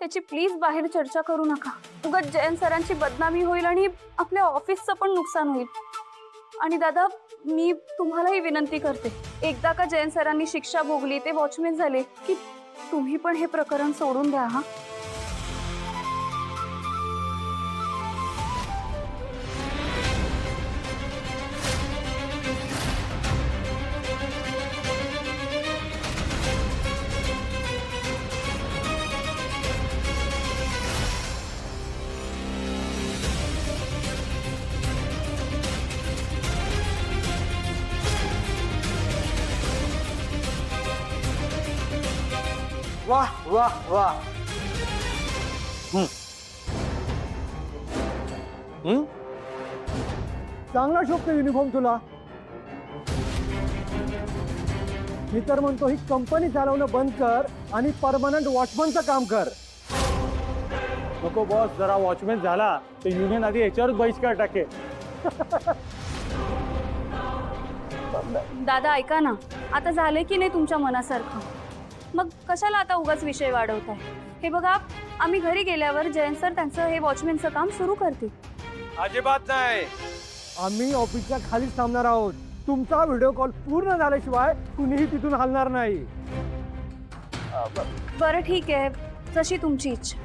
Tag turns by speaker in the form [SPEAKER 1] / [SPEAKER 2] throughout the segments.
[SPEAKER 1] याची प्लीज बाहेर चर्चा करू नका. उगाच जयंत सरांची बदनामी होईल आणि आपल्या ऑफिसचं पण नुकसान होईल. आणि दादा, मी तुम्हालाही विनंती करते, एकदा का जयंत सरांनी शिक्षा भोगली, ते वॉचमॅन झाले की तुम्ही पण हे प्रकरण सोडून द्या. हा,
[SPEAKER 2] वाह वाह वाह. चांगला शोभतो युनिफॉर्म तुला. मी तर म्हणतो ही कंपनी चालवणं बंद कर आणि परमनंट वॉचमनचं काम कर. नको बॉस, जरा वॉचमॅन झाला तर युनियन आधी याच्यावरच बहिष्कार टाके.
[SPEAKER 1] दादा ऐका ना, आता झालंय की नाही तुमच्या मनासारखं, मग कशाला आता उगाच विषय वाढवताय. हे बघा, आम्ही घरी गेल्यावर जयंत सर त्यांचं हे वॉचमॅनचं काम सुरू करतील.
[SPEAKER 3] अजिबात नाही.
[SPEAKER 2] आम्ही ऑफिसच्या खालीच थांबणार आहोत. तुमचा व्हिडिओ कॉल पूर्ण झाल्याशिवाय कुणीही तिथून हलणार नाही.
[SPEAKER 1] बरं ठीक आहे, जशी तुमची इच्छा.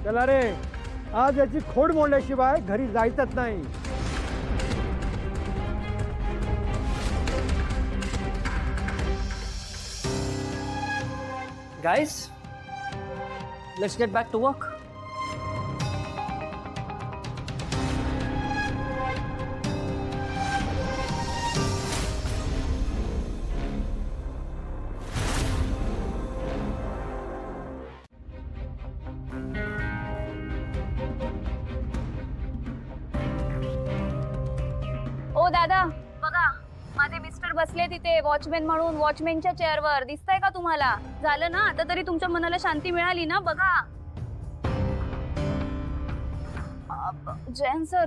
[SPEAKER 2] चला रे, आज याची खोड मोडल्याशिवाय घरी जायचंच नाही.
[SPEAKER 4] Guys, let's get back to work.
[SPEAKER 1] ओ दादा, बघा, माझे मिस्टर बसले तिथे वॉचमॅन म्हणून, वॉचमॅनच्या चेअरवर. दिसतंय का तुम्हाला? झालं ना, आता तरी तुमच्या मनाला शांती मिळाली ना? बघा. जयंत सर,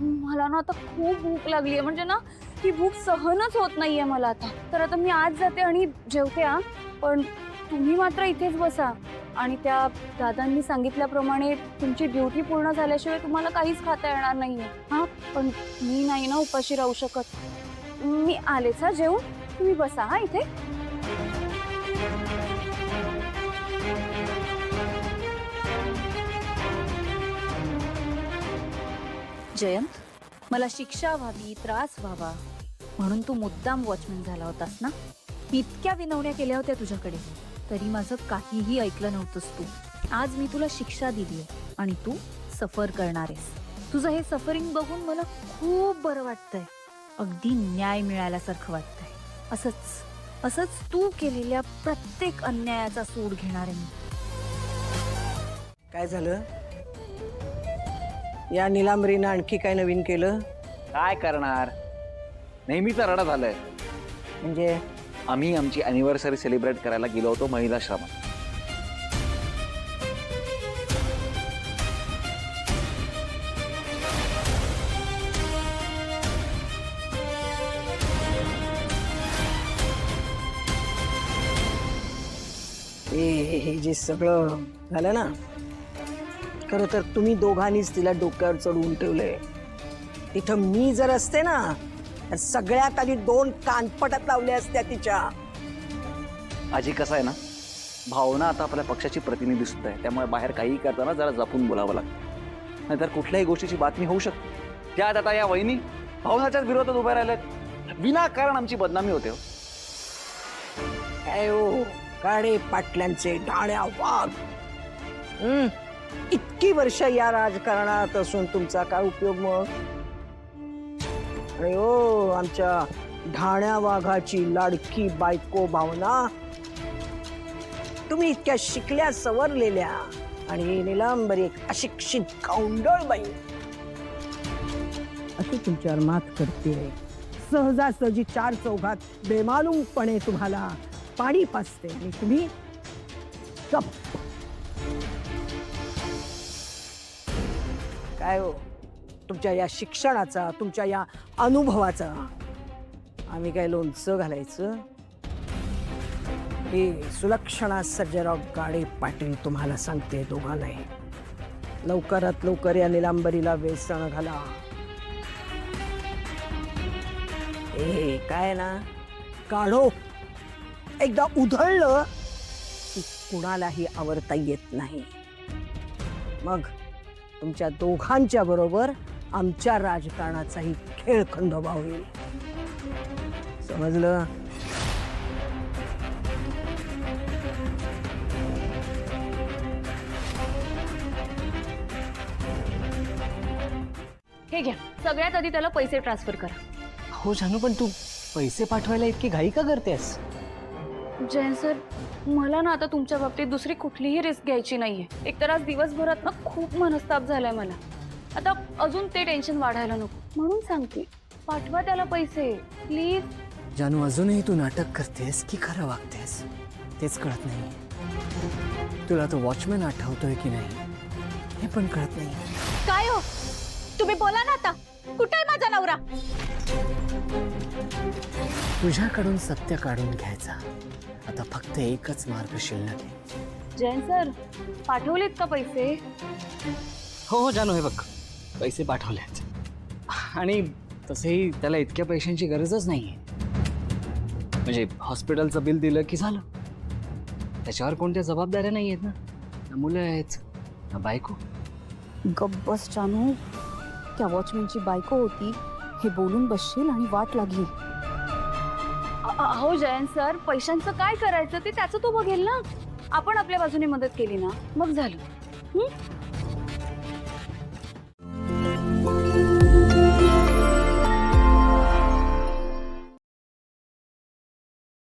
[SPEAKER 1] मला ना आता खूप भूक लागली, म्हणजे ना ही भूक सहनच होत नाहीये मला आता. तर आता मी आज जाते आणि जेवते. हा, पण तुम्ही मात्र इथेच बसा. आणि त्या दादांनी सांगितल्याप्रमाणे तुमची ड्युटी पूर्ण झाल्याशिवाय तुम्हाला काहीच खाता येणार नाहीये. हा, पण मी नाही ना उपाशी राहू शकत. मी आलेच. हा, जेवून तुम्ही बसा. हा, इथे. जयंत, मला शिक्षा व्हावी, त्रास व्हावा म्हणून तू मुद्दाम वॉचमॅन झाला होतास ना? मी इतक्या विनवण्या केल्या होत्या तुझ्याकडे, तरी माझं काहीही ऐकलं नव्हतंस तू. आज मी तुला शिक्षा दिली आणि तू सफर करणार आहेस. तुझं हे सफरिंग बघून मला खूप बरं वाटतंय. अगदी न्याय मिळाल्यासारखं वाटतंय. असंच तू केलेल्या प्रत्येक अन्यायाचा सूड घेणार आहे मी.
[SPEAKER 5] काय झालं? या निलांबरीनं आणखी काय नवीन केलं?
[SPEAKER 3] काय करणार, नेहमीचा रडा झालाय.
[SPEAKER 5] म्हणजे
[SPEAKER 3] आम्ही आमची अॅनिव्हर्सरी सेलिब्रेट करायला गेलो होतो महिलाश्रमात.
[SPEAKER 5] हे जे सगळं झालं ना, खरं तर तुम्ही दोघांनीच तिला डोक्यावर चढवून ठेवलंय. तिथं मी जर असते ना, तर सगळ्यात आधी 2 कानपटात लावल्या असत्या तिच्या.
[SPEAKER 3] आजी, कसं आहे ना, भावना आता आपल्या पक्षाची प्रतिनिधी सुद्धा आहे, त्यामुळे बाहेर काही करताना जरा जपून बोलावं लागतं, नाहीतर कुठल्याही गोष्टीची बातमी होऊ शकते. त्यात आता या वहिनी भावनाच्याच विरोधात उभ्या राहिल्यात, विनाकारण आमची बदनामी होते.
[SPEAKER 5] काय हो, काळे पाटल्यांचे ढाण्या वाघ. इतकी वर्ष या राजकारणात असून तुमचा काय उपयोग मग? आणि हो, आमच्या ढाण्या वाघाची लाडकी बायको भावना, तुम्ही इतक्या शिकल्या सवरलेल्या आणि निलांबरी एक अशिक्षित गावंढळ बाई अशी तुमच्यावर मात करते. सहजासहजी 4 चौघात बेमालूमपणे तुम्हाला पाणी पाजते आणि तुम्ही गप्प. काय हो, तुमच्या या शिक्षणाचा, तुमच्या या अनुभवाचा आम्ही काय लोणचं घालायचं? हे सुलक्षणा सर्जेराव गाडे पाटील तुम्हाला सांगते दोघांनाही, लवकरात लवकर या निलांबरीला वेसण घाला. ए काय ना, काढो एकदा उधळलं की कुणालाही आवरता येत नाही. मग तुमच्या दोघांच्या बरोबर आमच्या राजकारणाचाही खेळ खंडोबा होईल. समजलं?
[SPEAKER 1] हे घ्या, सगळ्यात आधी त्याला पैसे ट्रान्सफर करा.
[SPEAKER 4] हो जानू, पण तू पैसे पाठवायला इतकी घाई का करतेस?
[SPEAKER 1] जयंत सर, मला ना आता तुमच्या बाबतीत दुसरी कुठलीही रिस्क घ्यायची नाहीये. एकतर आज दिवसभरात ना खूप मनस्ताप झालाय मला. आता अजून ते टेन्शन वाढायला नको म्हणून सांगते, पाठवा त्याला पैसे प्लीज.
[SPEAKER 4] जानू, अजूनही तू नाटक करतेस की खरं वागतेस तेच कळत नाही. तुला तो वॉचमॅन आठवतोय की नाही हे पण कळत नाही.
[SPEAKER 1] काय हो, तुम्ही बोला ना आता, कुठे आहे माझा नवरा?
[SPEAKER 4] तुझ्याकडून सत्य काढून घ्यायचा आता फक्त एकच मार्ग शिल्लक आहे.
[SPEAKER 1] जयंत सर, पाठवलेत का पैसे?
[SPEAKER 4] हो हो जानू, हे बघ पैसे पाठवलेत. आणि तसेही त्याला इतक्या पैशांची गरजच नाहीये. म्हणजे हॉस्पिटलचं बिल दिलं की झालं. त्याच्यावर कोणत्या जबाबदाऱ्या नाही आहेत ना, ना मुलं आहेत ना बायको.
[SPEAKER 1] गब्बस जानू, त्या वॉचमॅनची बायको होती हे बोलून बसशील आणि वाट लागली. अहो जयंत सर, पैशांचं काय करायचं ते त्याचं तो बघेल ना. आपण आपल्या बाजूने मदत केली ना, मग झालं.